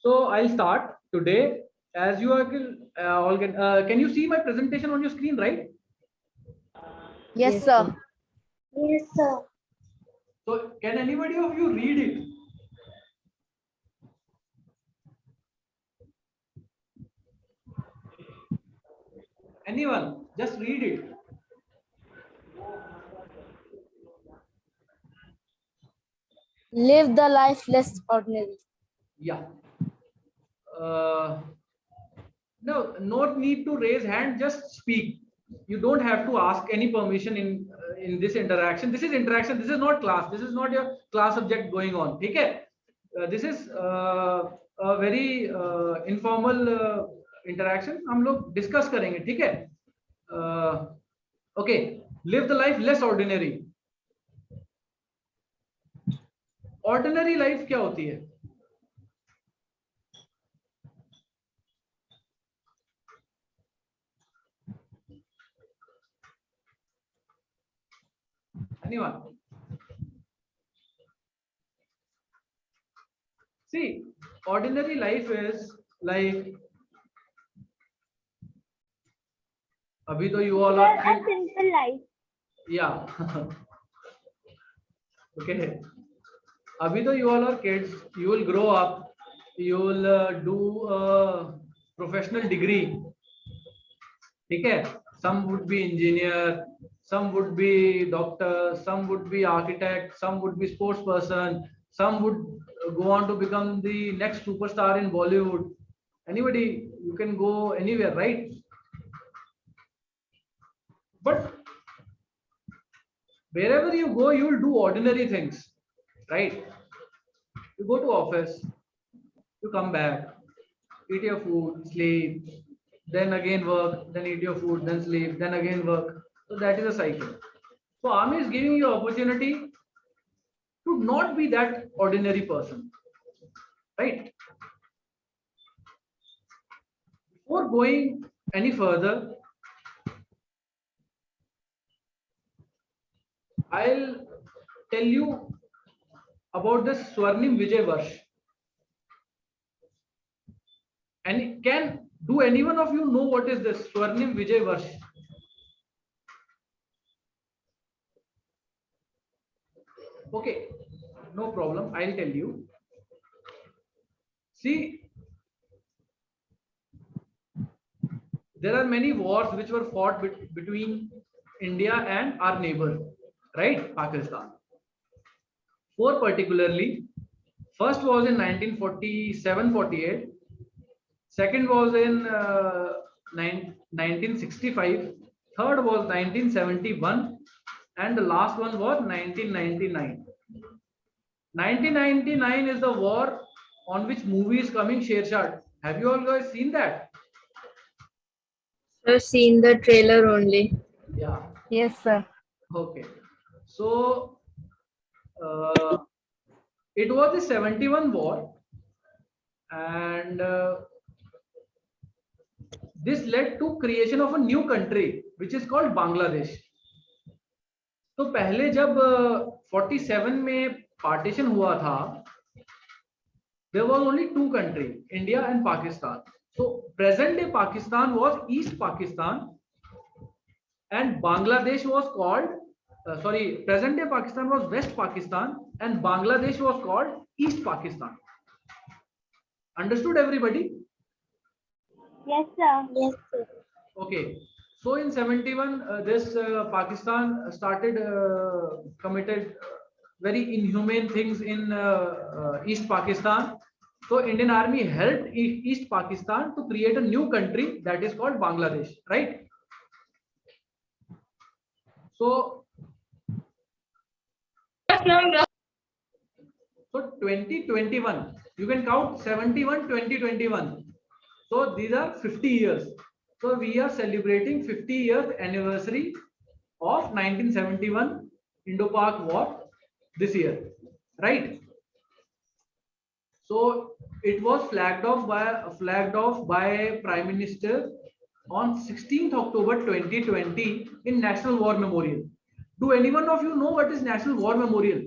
So I'll start today. As you are all can you see my presentation on your screen, right? Yes, sir. Yes, sir. So can anybody of you read it? Anyone? Just read it. Live the life less ordinary. Yeah. No, not need to raise hand. Just speak. You don't have to ask any permission in this interaction. This is interaction. This is not class. This is not your class subject going on. Okay. This is a very informal interaction. हम लोग discuss करेंगे. ठीक है. Okay. Live the life less ordinary. Ordinary life क्या होती है? Anyone? See, ordinary life is like, अभी तो you all are A simple life. yeah. Okay. अभी तो you all are kids. You will grow up. You will do a professional degree. ठीक है? Some would be engineer. Some would be doctor. Some would be architect. Some would be sports person. Some would go on to become the next superstar in Bollywood. Anybody, you can go anywhere, right? But wherever you go, you will do ordinary things, right? You go to office, you come back, eat your food, sleep, then again work, then eat your food, then sleep, then again work. So that is a cycle. So army is giving you opportunity to not be that ordinary person, right? Before going any further, I'll tell you about this Swarnim Vijay Varsh. And do anyone of you know what is this Swarnim Vijay Varsh? Okay, no problem. I'll tell you. See, there are many wars which were fought between India and our neighbor, right? Pakistan. Four particularly. First was in 1947-48. Second was in 1965. Third was 1971. And the last one was 1999. 1999 is the war on which movie is coming, Shershah. Have you all guys seen that? I've seen the trailer only. Yeah. Yes, sir. Okay. So it was the 71 war, and this led to creation of a new country which is called Bangladesh. तो पहले जब 47 में partition हुआ था, there was only two countries, India and Pakistan. So present day Pakistan was East Pakistan, and Bangladesh was called present day Pakistan was West Pakistan, and Bangladesh was called East Pakistan. Understood, everybody? Yes, sir. Yes, sir. Okay. So in 71, this Pakistan started committed very inhumane things in East Pakistan. So Indian Army helped East Pakistan to create a new country that is called Bangladesh, right? So 2021, you can count 71, 2021. So these are 50 years. So we are celebrating 50 years anniversary of 1971 Indo-Pak War this year, right? So it was flagged off by Prime Minister on 16th October 2020 in National War Memorial. Do anyone of you know what is National War Memorial?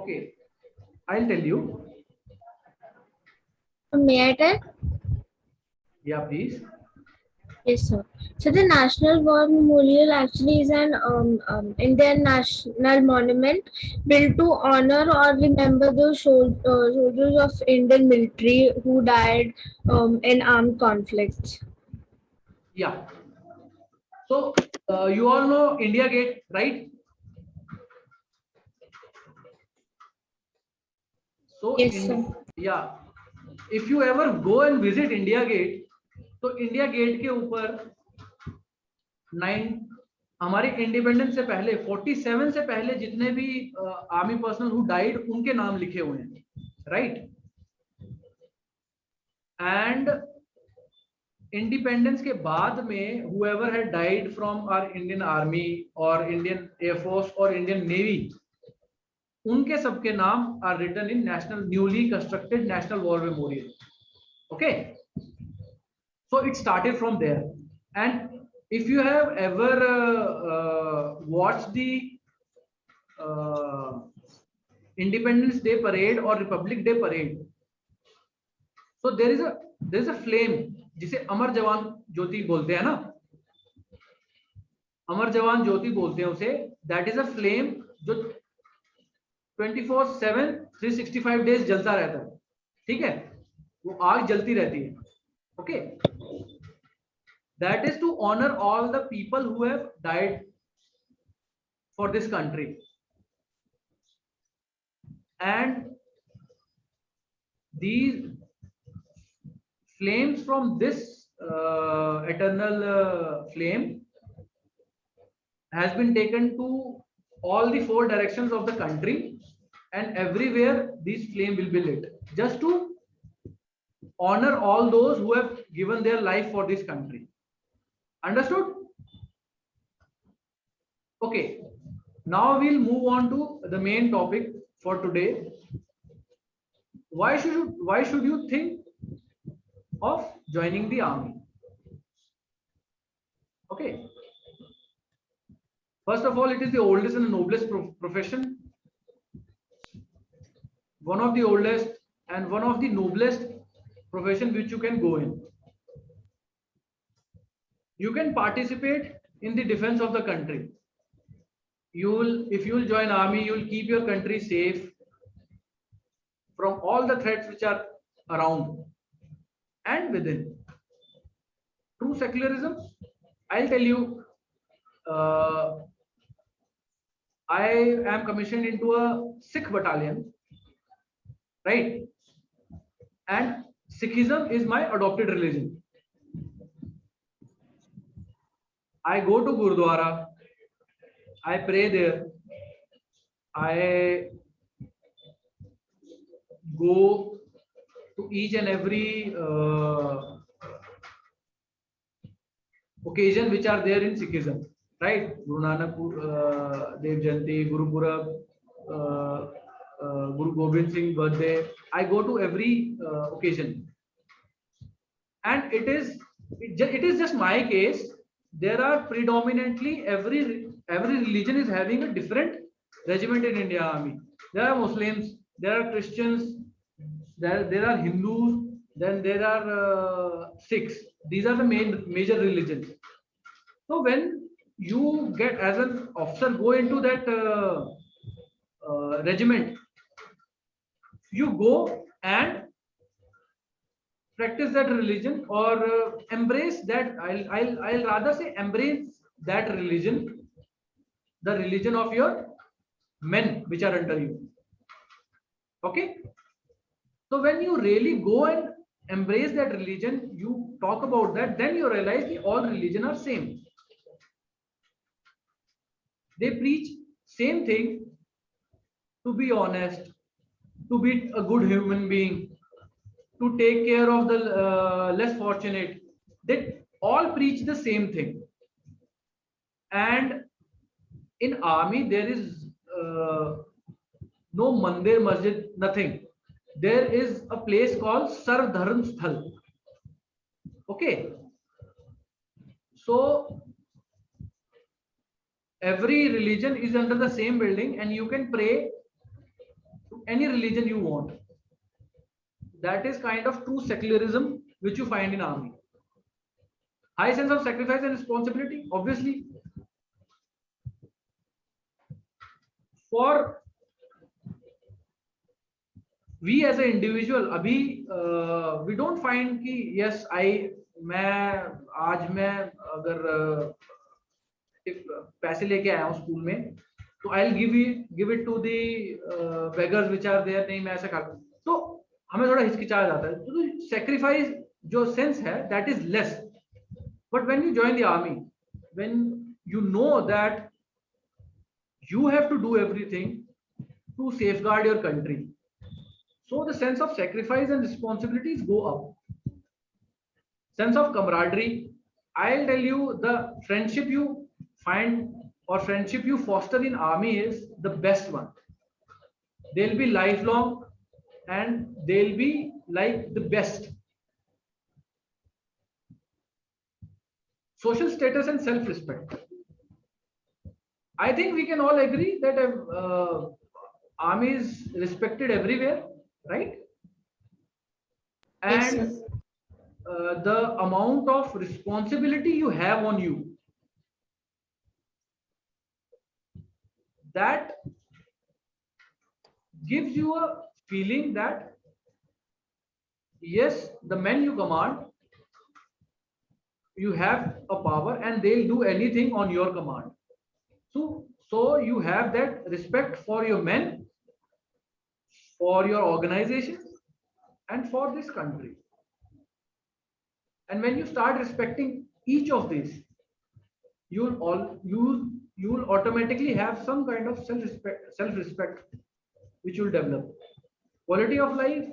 Okay, I'll tell you. May I tell? Yeah, please. Yes, sir. So the National War Memorial actually is an Indian national monument built to honor or remember the soldiers of Indian military who died in armed conflicts. Yeah. So you all know India Gate, right? So Yes, sir. yeah, if you ever go and visit India Gate, तो India gate के ऊपर 9 हमारे independence से पहले 47 से पहले जितने भी आर्मी पर्सनल हु डाइड उनके नाम लिखे हुए हैं, राइट? एंड इंडिपेंडेंस के बाद में whoever had died from our Indian Army or Indian Air Force or Indian Navy, उनके सबके नाम are written in national newly constructed National War Memorial. Okay, so it started from there. And if you have ever watched the Independence Day parade or Republic Day parade, so there is a flame जिसे अमर जवान ज्योति बोलते हैं ना, अमर जवान ज्योति बोलते हैं उसे. That is a flame जो 24/7 365 डेज जलता रहता है. ठीक है, वो आग जलती रहती है. Okay, that is to honour all the people who have died for this country. And these flames from this eternal flame has been taken to all the 4 directions of the country, and everywhere these flame will be lit just to honor all those who have given their life for this country. Understood? Okay, now we'll move on to the main topic for today. Why should you think of joining the army? Okay, first of all, it is the oldest and the noblest profession, one of the oldest and one of the noblest profession which you can go in. You can participate in the defense of the country. If you will join army, you will keep your country safe from all the threats which are around and within. True secularism, I'll tell you, I am commissioned into a Sikh battalion, right? And Sikhism is my adopted religion. I go to Gurdwara, I pray there, I go to each and every occasion which are there in Sikhism, right? Guru Nanak Dev Jayanti, Guru Purab, Guru Gobind Singh birthday. I go to every occasion, and it is just my case. There are predominantly every religion is having a different regiment in India Army. There are Muslims, there are Christians, there are Hindus, then there are Sikhs. These are the major religions. So when you get as an officer go into that regiment, you go and practice that religion or embrace that. I'll rather say embrace that religion, the religion of your men which are under you. Okay, so when you really go and embrace that religion, you talk about that, then you realize that all religion are same. They preach same thing, to be honest, to be a good human being, to take care of the less fortunate. They all preach the same thing. And in army there is no mandir, masjid, nothing. There is a place called Sarv Dharm Sthal. Okay, so every religion is under the same building, and you can pray any religion you want. That is kind of true secularism which you find in army. High sense of sacrifice and responsibility, obviously. For we as an individual, abhi we don't find ki yes मैं अगर पैसे लेके आया हूँ school में तो I'll give it to the beggars which are there, नहीं मैं ऐसा कर, तो हमें थोड़ा हिचकिचाया जाता है. तो sacrifice जो sense है that is less. But when you join the army, when you know that you have to do everything to safeguard your country, so the sense of sacrifice and responsibilities go up. Sense of camaraderie, I'll tell you, the friendship you find or friendship you foster in army is the best one. They'll be lifelong and they'll be like the best. Social status and self-respect. I think we can all agree that army is respected everywhere, right? Yes, And sir. the amount of responsibility you have on you, that gives you a feeling that yes, the men you command, you have a power and they'll do anything on your command. So you have that respect for your men, for your organization, and for this country. And when you start respecting each of these, you'll automatically have some kind of self-respect which you'll develop. Quality of life,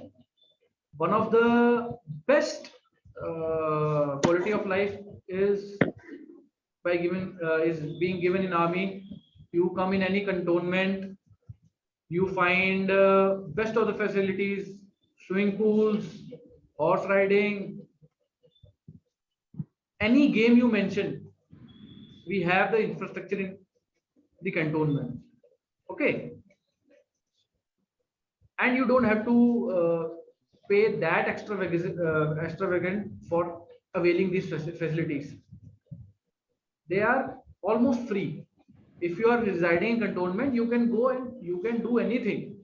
one of the best quality of life is being given in army. You come in any cantonment, you find best of the facilities, swimming pools, horse riding, any game you mention, we have the infrastructure in the cantonment. Okay, and you don't have to pay that extravagant for availing these facilities. They are almost free. If you are residing in cantonment, you can go and you can do anything.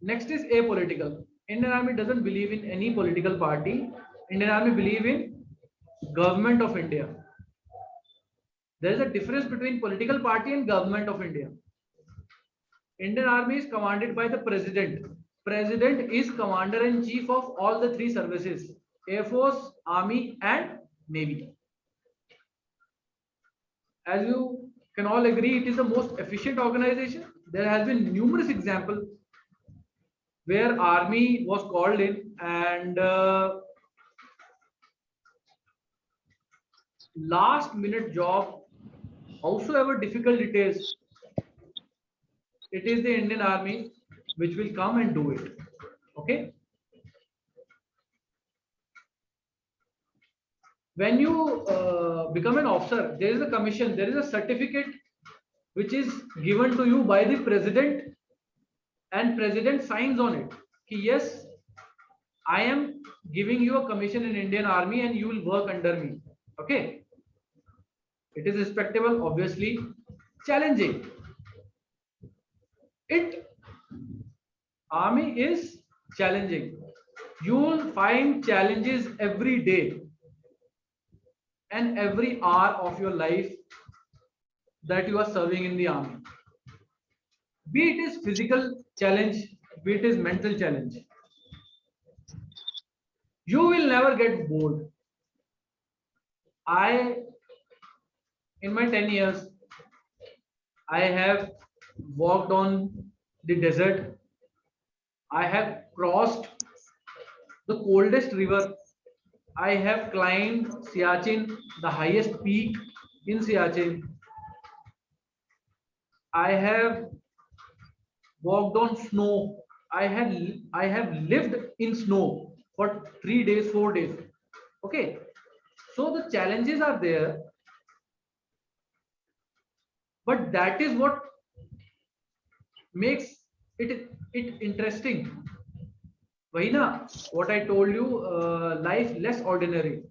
Next is apolitical. Indian Army doesn't believe in any political party. Indian Army believe in government of India. There is a difference between political party and government of India. Indian Army is commanded by the president. President is commander in chief of all the three services: Air Force, Army, and Navy. As you can all agree, it is the most efficient organization. There has been numerous examples where army was called in and last minute job, howsoever difficult it is the Indian Army which will come and do it. Okay. When you become an officer, there is a commission, there is a certificate which is given to you by the president, and president signs on it. Yes, I am giving you a commission in Indian Army and you will work under me. Okay. It is respectable, obviously. Challenging. Army is challenging. You will find challenges every day and every hour of your life that you are serving in the army. Be it is physical challenge, be it is mental challenge. You will never get bored. In my 10 years, I have walked on the desert. I have crossed the coldest river. I have climbed Siachen, the highest peak in Siachen. I have walked on snow. I have lived in snow for 3 days, 4 days. Okay. So the challenges are there. but that is what makes it interesting. Wahi na, what I told you, life less ordinary.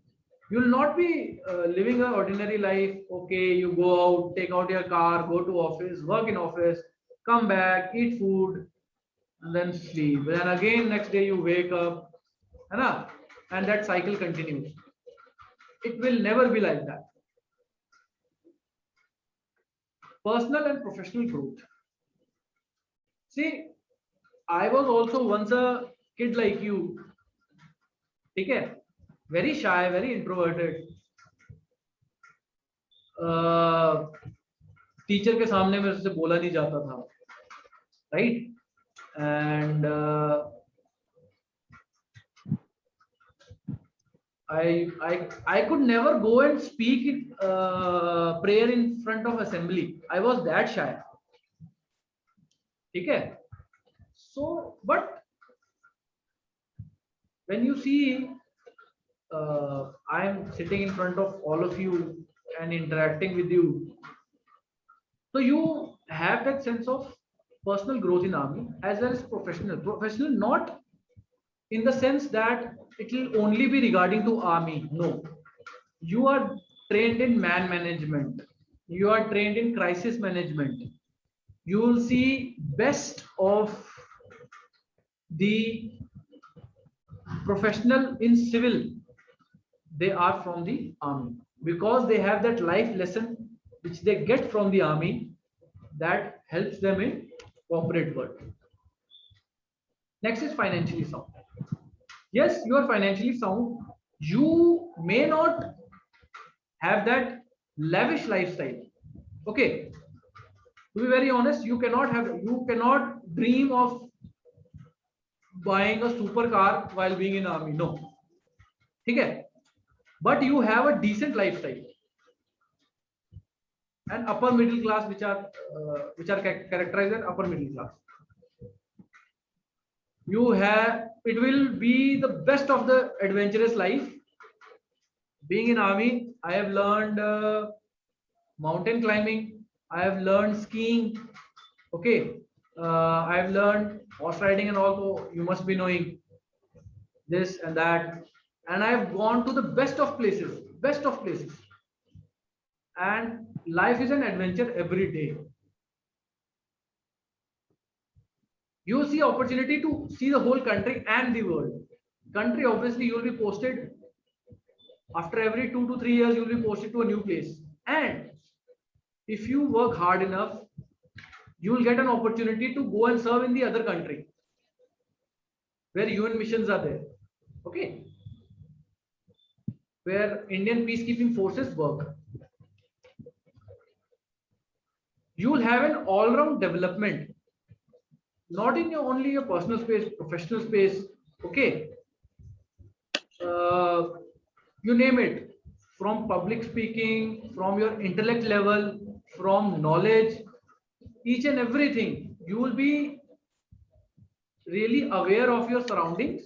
You will not be living an ordinary life. Okay, you go out, take out your car, go to office, work in office, come back, eat food, and then sleep. Then again next day you wake up, है ना? And that cycle continues. It will never be like that. Personal and professional growth. See, I was also once a kid like you. Okay, very shy, very introverted. Teacher के सामने मेरे से बोला नहीं जाता था, right? And I could never go and speak prayer in front of assembly. I was that shy. ठीक है? So, but when you see I am sitting in front of all of you and interacting with you, so you have that sense of personal growth in army as well as professional, not in the sense that it will only be regarding to army. No, you are trained in man management, you are trained in crisis management, you will see best of the professional in civil. They are from the army because they have that life lesson which they get from the army that helps them in corporate world. Next is financially sound. Yes, you are financially sound. You may not have that lavish lifestyle. Okay, to be very honest, you cannot dream of buying a supercar while being in army. No, okay, but you have a decent lifestyle and upper middle class, which are characterized as upper middle class. You have, it will be the best of the adventurous life. Being in army, I have learned mountain climbing, I have learned skiing. Okay, I have learned horse riding and all. So you must be knowing this and that. And I have gone to the best of places. And life is an adventure every day. You see opportunity to see the whole country and the world. Country, obviously, you will be posted after every 2 to 3 years. You will be posted to a new place. And if you work hard enough, you will get an opportunity to go and serve in the other country where UN missions are there. Okay, where Indian peacekeeping forces work. You will have an all-round development, not in your only your personal space, professional space. Okay, you name it, from public speaking, from your intellect level, from knowledge, each and everything. You will be really aware of your surroundings,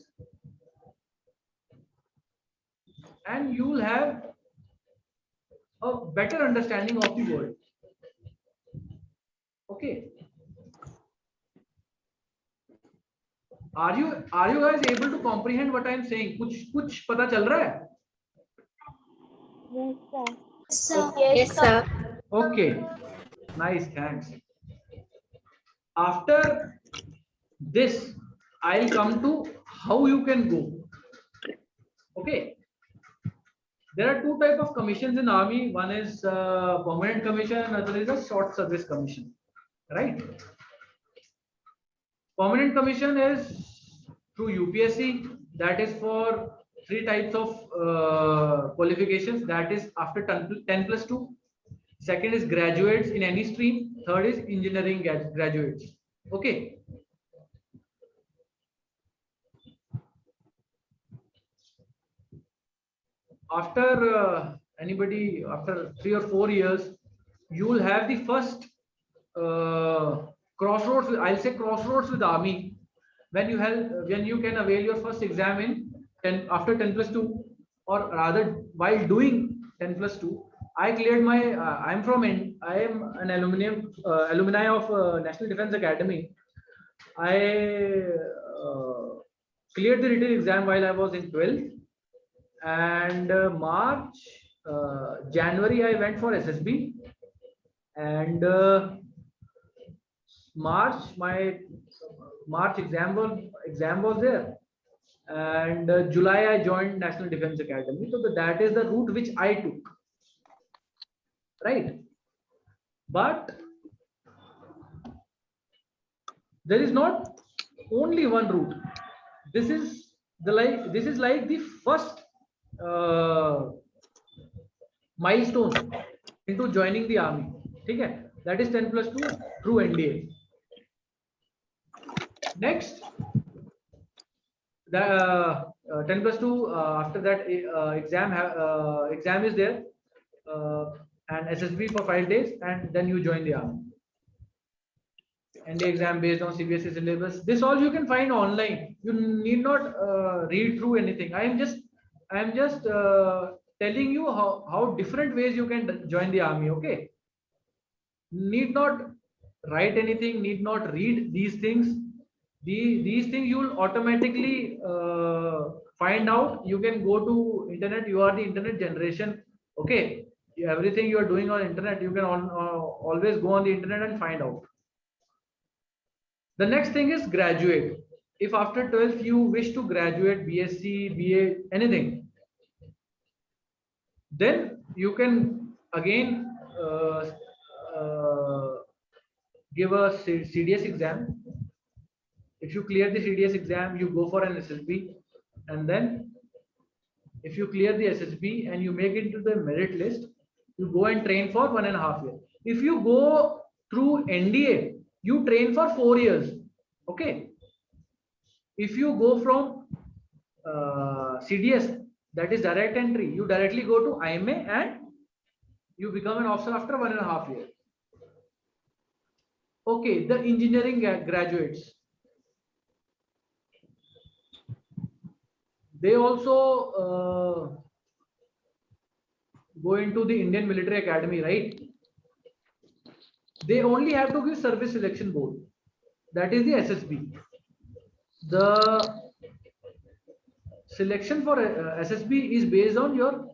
and you will have a better understanding of the world. Okay, are you guys able to comprehend what I am saying? कुछ पता चल रहा है? Yes, sir. Yes, sir. Okay, nice, thanks. After this, I'll come to how you can go. Okay, there are two types of commissions in army. One is permanent commission, another is a short service commission, right? Permanent commission is through UPSC. That is for 3 types of qualifications. That is after 10+2. Second is graduates in any stream. Third is engineering graduates. Okay. After anybody, after 3 or 4 years, you will have the first crossroads. I'll say crossroads with army, when you can avail your first exam in after 10+2, or rather while doing 10+2, I cleared my. I'm from. I am an alumni of National Defense Academy. I cleared the written exam while I was in 12th, and January I went for SSB, and my March exam was there, and July I joined National Defense Academy. So that is the route which I took, right? But there is not only one route. This is like the first milestone into joining the army. Okay, that is 10+2 through NDA. Next, the 10+2 after that exam is there, and SSB for 5 days, and then you join the army. And the exam based on CBSE syllabus. This all you can find online. You need not read through anything. I am just telling you how different ways you can join the army. Okay. Need not write anything. Need not read these things. These things you will automatically find out. You can go to internet. You are the internet generation. Okay. Everything you are doing on internet, you can always go on the internet and find out. The next thing is graduate. If after 12th you wish to graduate BSc, BA, anything, then you can again give a CDS exam. If you clear the CDS exam, you go for an SSB, and then if you clear the SSB and you make it to the merit list, you go and train for 1.5 years. If you go through NDA, you train for 4 years. Okay. If you go from CDS, that is direct entry, you directly go to IMA and you become an officer after 1.5 years. Okay, the engineering graduates, they also go into the Indian Military Academy, right? They only have to give service selection board. That is the SSB. The selection for SSB is based on your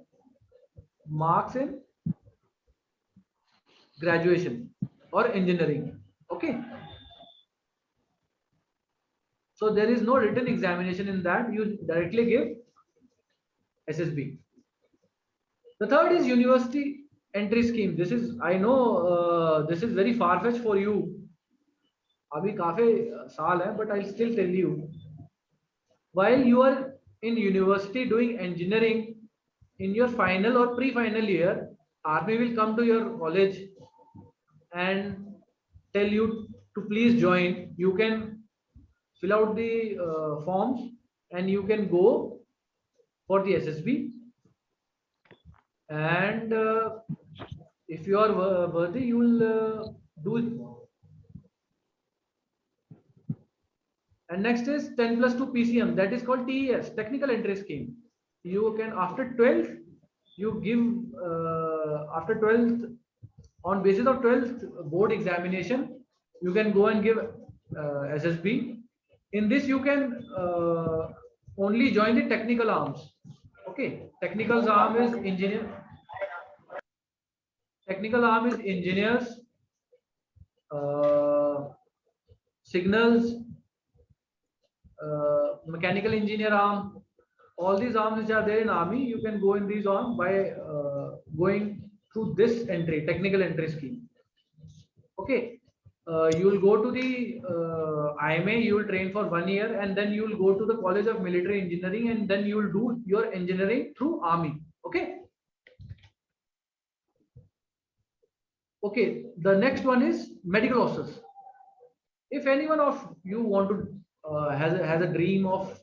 marks in graduation or engineering. Okay. So there is no written examination in that. You directly give SSB. The third is university entry scheme. This is, I know this is very far-fetched for you. Abhi काफी साल है, but I'll still tell you. While you are in university doing engineering, in your final or pre-final year, army will come to your college and tell you to please join. You can fill out the forms and you can go for the SSB. And if you are worthy, you will do it. And next is 10+2 PCM, that is called TES, Technical Entry Scheme. You can, after 12th, you give, after 12th, on basis of 12th board examination, you can go and give SSB. In this, you can only join the technical arms. Okay, technical arm is engineer. Technical arm is engineers, signals, mechanical engineer arm. All these arms which are there in army, you can go in these arms by going through this entry, technical entry scheme. Okay, you will go to the IMA, you will train for 1 year, and then you will go to the College of Military Engineering, and then you will do your engineering through army. Okay. Okay, the next one is medical officers. If anyone of you want to has a dream of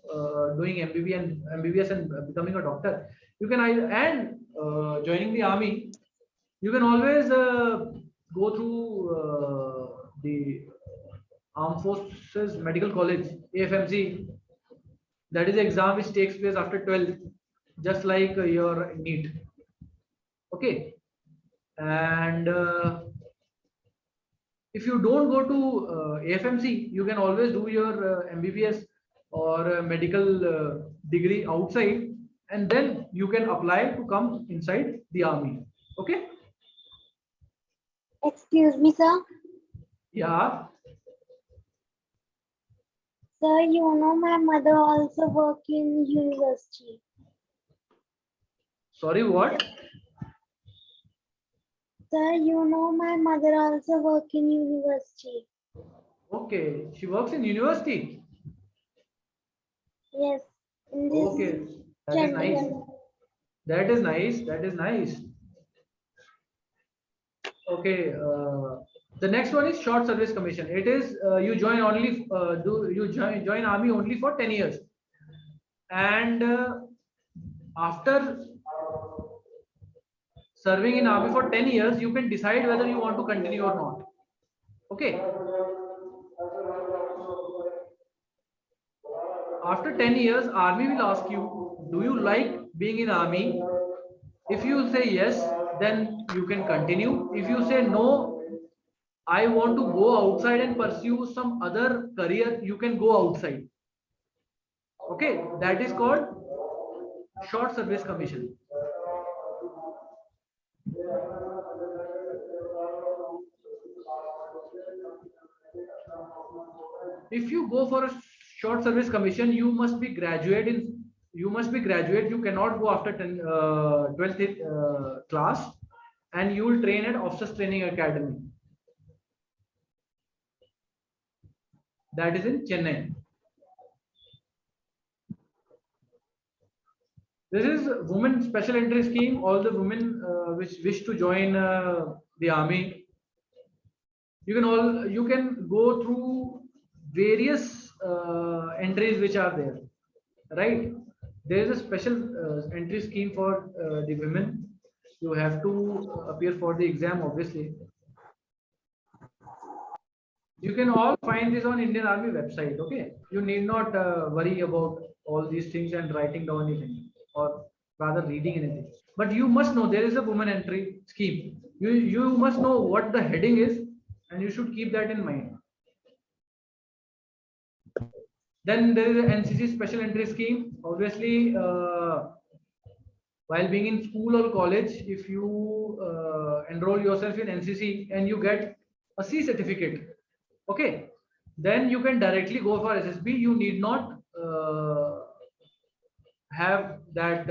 doing MBBS and becoming a doctor, you can joining the army, you can always go through the Armed Forces Medical College, AFMC. That is the exam which takes place after 12th, just like your NEET. Okay. And if you don't go to AFMC, you can always do your MBBS or medical degree outside, and then you can apply to come inside the army. Okay? Excuse me, sir. Yeah. Sir, you know my mother also work in university. Sorry, what? Sir, you know my mother also work in university. Okay, she works in university. Yes, in this Okay, that is nice. Chandigarh. That is nice. That is nice. Okay, the next one is short service commission. It is you join only join army only for 10 years, and after serving in army for 10 years, you can decide whether you want to continue or not. Okay. After 10 years, army will ask you, do you like being in army? If you say yes, then you can continue. If you say no, I want to go outside and pursue some other career, you can go outside. Okay, that is called short service commission. If you go for a short service commission, you must be graduate in. You must be graduate. You cannot go after 12th class, and you will train at Officers Training Academy. That is in Chennai. This is women special entry scheme. All the women which wish to join the army, you can go through various entries which are there, right? There is a special entry scheme for the women. You have to appear for the exam, obviously. You can all find this on Indian Army website. Okay, you need not worry about all these things and writing down anything, or rather reading anything. But you must know there is a women entry scheme. You must know what the heading is, and you should keep that in mind. Then there is a NCC special entry scheme. Obviously, while being in school or college, if you enroll yourself in NCC and you get a C certificate, okay, then you can directly go for SSB. You need not have that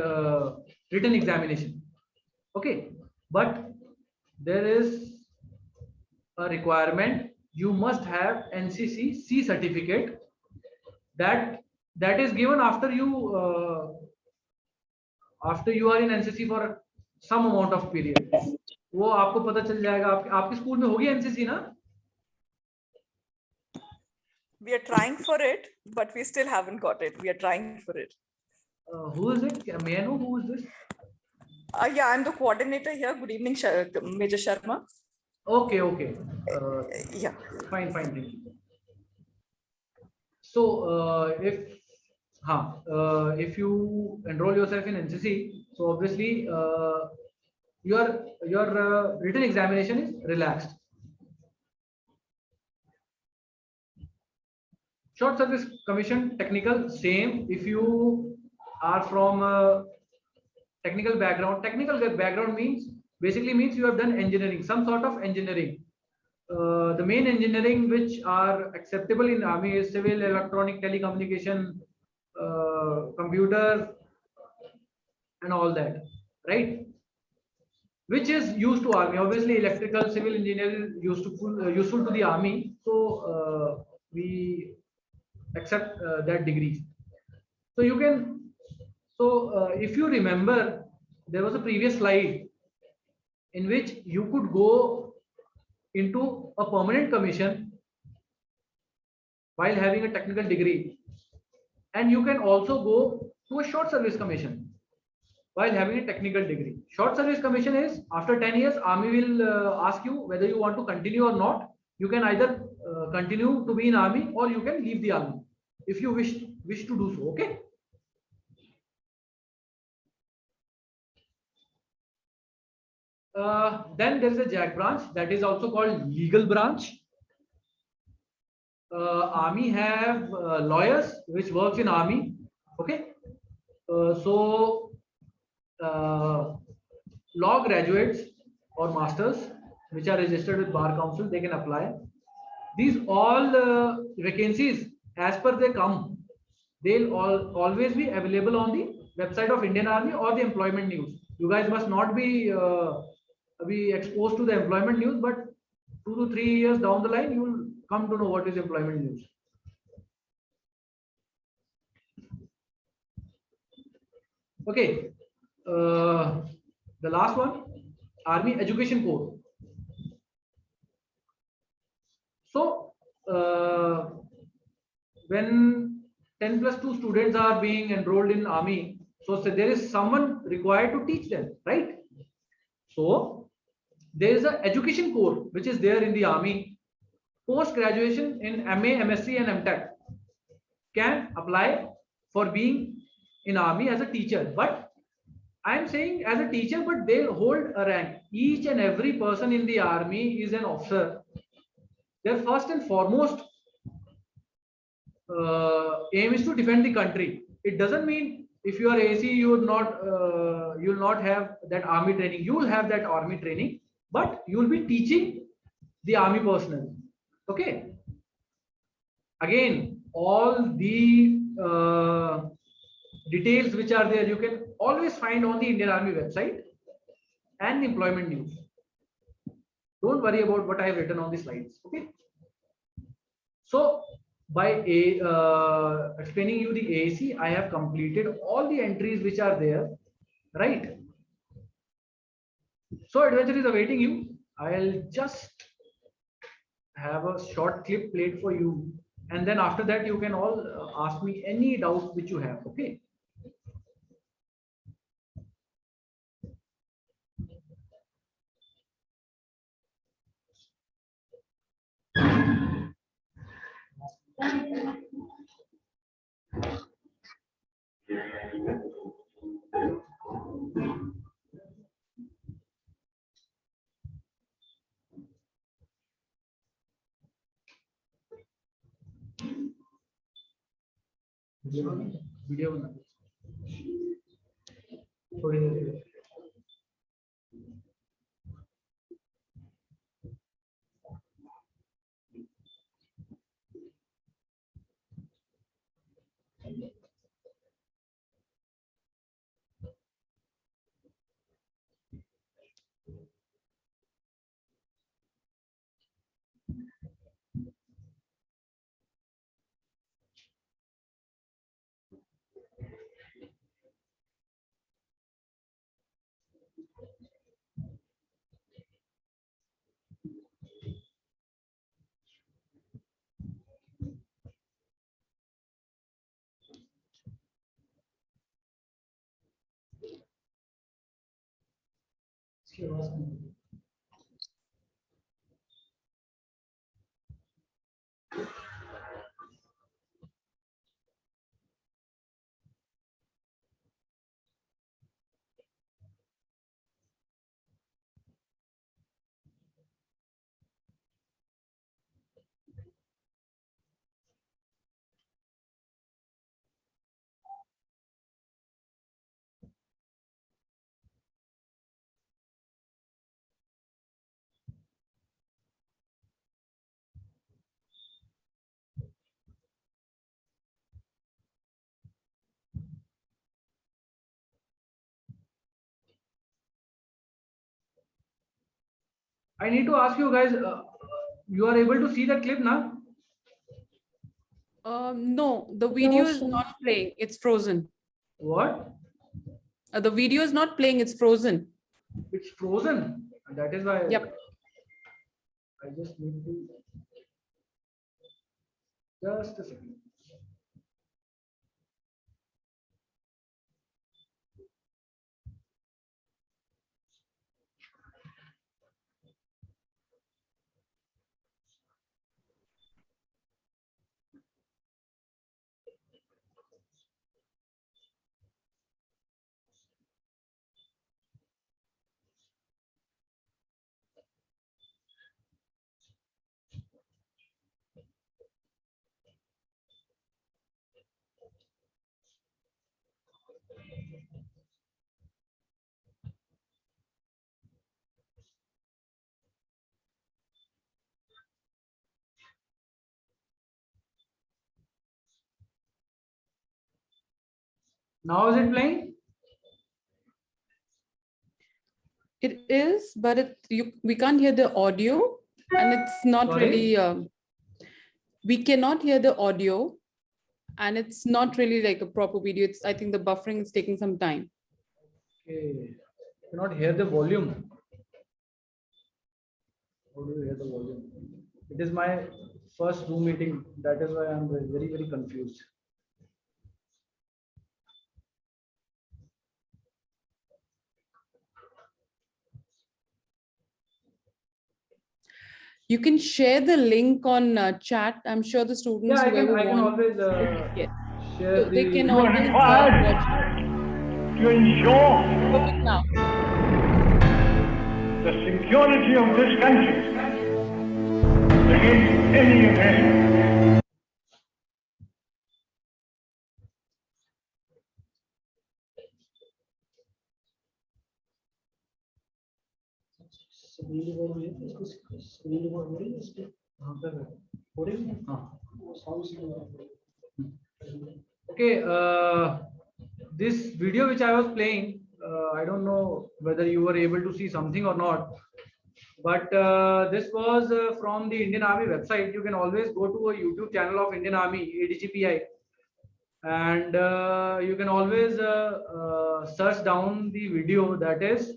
written examination. Okay, but there is a requirement. You must have NCC C certificate. That is given after you are in NCC for some amount of period. वो आपको पता चल जाएगा. आपके school में होगी NCC ना? We are trying for it, but we still haven't got it. We are trying for it. Who is it? May I know who is this? Yeah, I'm the coordinator here. Good evening, Major Sharma. Okay. Yeah. Fine. Thank you. So if you enroll yourself in NCC, so obviously your written examination is relaxed. Short service commission technical, same. If you are from a technical background means basically means you have done engineering, some sort of engineering. The main engineering which are acceptable in army is civil, electronic, telecommunication, computer, and all that, right? Which is used to army. Obviously, electrical, civil engineering useful to the army. So we accept that degree. So you can. So if you remember, there was a previous slide in which you could go into a permanent commission while having a technical degree, and you can also go to a short service commission while having a technical degree. Short service commission is after 10 years, army will ask you whether you want to continue or not. You can either continue to be in army or you can leave the army if you wish to do so. Okay. Then there is a JAG branch, that is also called legal branch. Army have lawyers which works in army. Okay, so law graduates or masters which are registered with bar council, they can apply. These all vacancies, as per they come, they'll always be available on the website of Indian Army or the employment news. You guys must not be exposed to the employment news, but 2 to 3 years down the line, you will come to know what is employment news. Okay, the last one, Army Education Code. So when 10+2 students are being enrolled in army, so there is someone required to teach them, right? So there is an education core which is there in the army. Post graduation in MA, MSc and MTech can apply for being in army as a teacher, but I am saying as a teacher, but they'll hold a rank. Each and every person in the army is an officer. Their first and foremost aim is to defend the country. It doesn't mean if you are AC, you will not have that army training. You will have that army training, but you will be teaching the army personnel. Okay. Again, all the details which are there, you can always find on the Indian Army website and the employment news. Don't worry about what I have written on the slides. Okay. So by explaining you the AAC, I have completed all the entries which are there, right? So adventure is awaiting you. I'll just have a short clip played for you, and then after that you can all ask me any doubts which you have. Okay. Video बना थोड़ी देर इसके बाद I need to ask you guys, you are able to see that clip now? No, the video is sir. not playing. It's frozen. What? The video is not playing. It's frozen. It's frozen. And that is why Yep. I just need to just a second. Now is it playing? It is, but we can't hear the audio, and it's not Sorry? really. We cannot hear the audio, and it's not really like a proper video. I think the buffering is taking some time. Okay. Cannot hear the volume. How do you hear the volume? It is my first Zoom meeting. That is why I'm very, very confused. You can share the link on chat. I'm sure the students Yeah, I can whoever want. always Yes. share So they the. can You are always required watch. to ensure Perfect now. the security of this country against any aggression. Okay, this video which I was playing, I don't know whether you were able to see something or not, but this was from the Indian Army website. You can always go to a YouTube channel of Indian Army, ADGPI, and you can always search down the video that is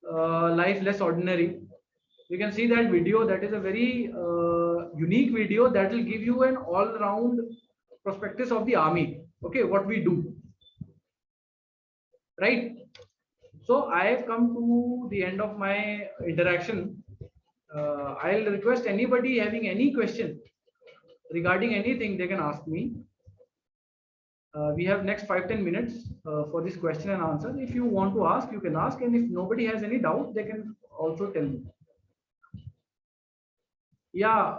Life Less Ordinary. You can see that video. That is a very unique video that will give you an all-round prospectus of the army. Okay, what we do, right? So I have come to the end of my interaction. I'll request anybody having any question regarding anything, they can ask me. We have next 5-10 minutes for this question and answer. If you want to ask, you can ask, and if nobody has any doubt, they can also tell me. Yeah,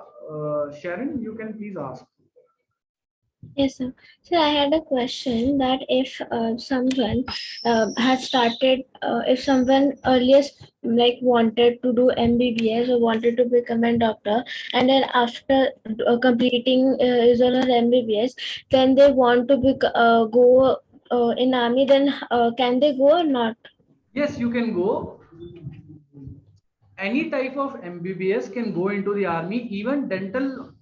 Sharon, you can please ask. Yes, sir. So I had a question that if someone has started, if someone earlier like wanted to do MBBS or wanted to become a doctor, and then after completing his or her MBBS, then they want to go in army, then can they go or not? Yes, you can go. Any type of MBBS can go into the army. Even dental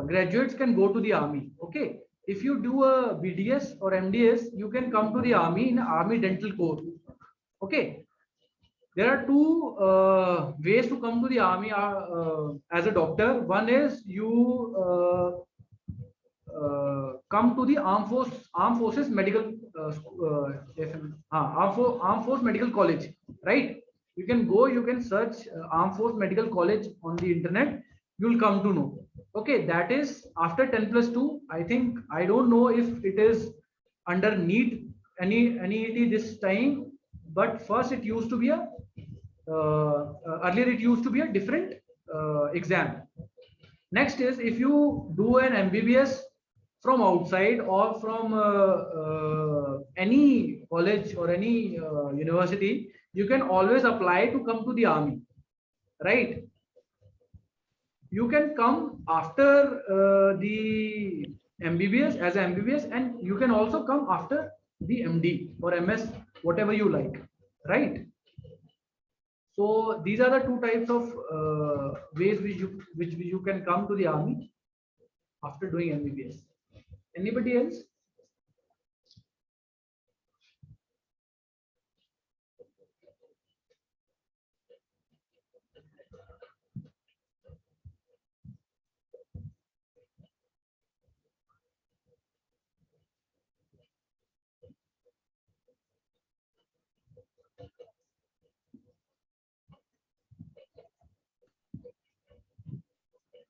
graduates can go to the army. Okay, if you do a BDS or MDS, you can come to the army in Army Dental Corps. Okay, there are two ways to come to the army as a doctor. One is you come to the armed forces medical armed force medical college, right? You can go, you can search armed force medical college on the internet, you'll come to know. Okay, that is after 10+2. I think, I don't know if it is under NEET, NEET this time, but first it used to be a earlier it used to be a different exam. Next is, if you do an MBBS from outside or from any college or any university, you can always apply to come to the army, right? You can come after the MBBS as an MBBS, and you can also come after the MD or MS, whatever you like, right? So these are the two types of ways which you can come to the army after doing MBBS. Anybody else?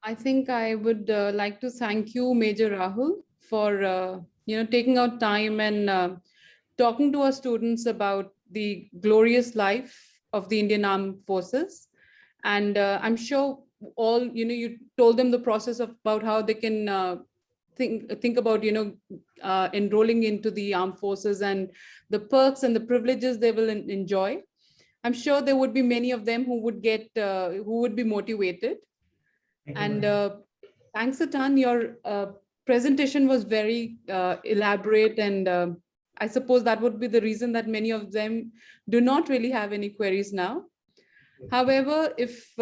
I think I would like to thank you, Major Rahul, for taking out time and talking to our students about the glorious life of the Indian Armed Forces. And I'm sure all you told them the process about how they can think about, enrolling into the armed forces and the perks and the privileges they will enjoy, I'm sure there would be many of them who would be motivated. And thanks a ton. Your presentation was very elaborate, and I suppose that would be the reason that many of them do not really have any queries now. However, if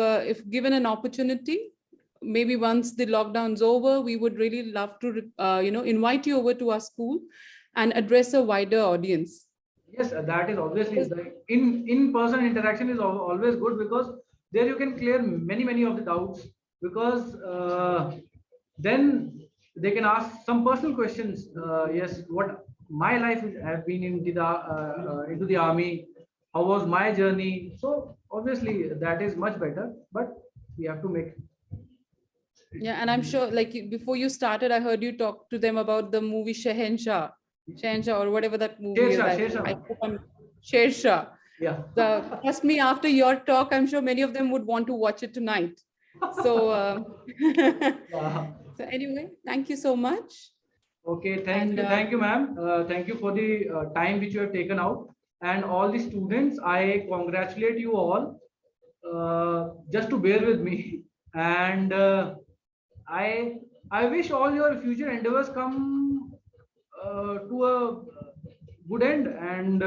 given an opportunity, maybe once the lockdown's over, we would really love to invite you over to our school and address a wider audience. Yes, that is obviously the in-person interaction is always good, because there you can clear many of the doubts, because then they can ask some personal questions. Yes, what my life has been into the army, how was my journey? So obviously that is much better, but we have to make. Yeah, and I'm sure, like, before you started, I heard you talk to them about the movie Shahenshah or whatever that movie is. Shershah. Yeah. Trust me, after your talk, I'm sure many of them would want to watch it tonight. So, so anyway, thank you so much. Okay, thank you, ma'am. Thank you for the time which you have taken out, and all the students. I congratulate you all. Just to bear with me, and I wish all your future endeavors come to a good end, and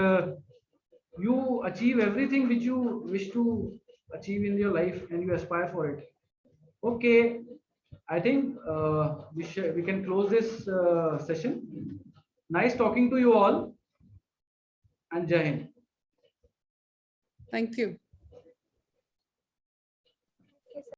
you achieve everything which you wish to achieve in your life, and you aspire for it. Okay, I think we can close this session. Nice talking to you all, and Jai Hind. Thank you.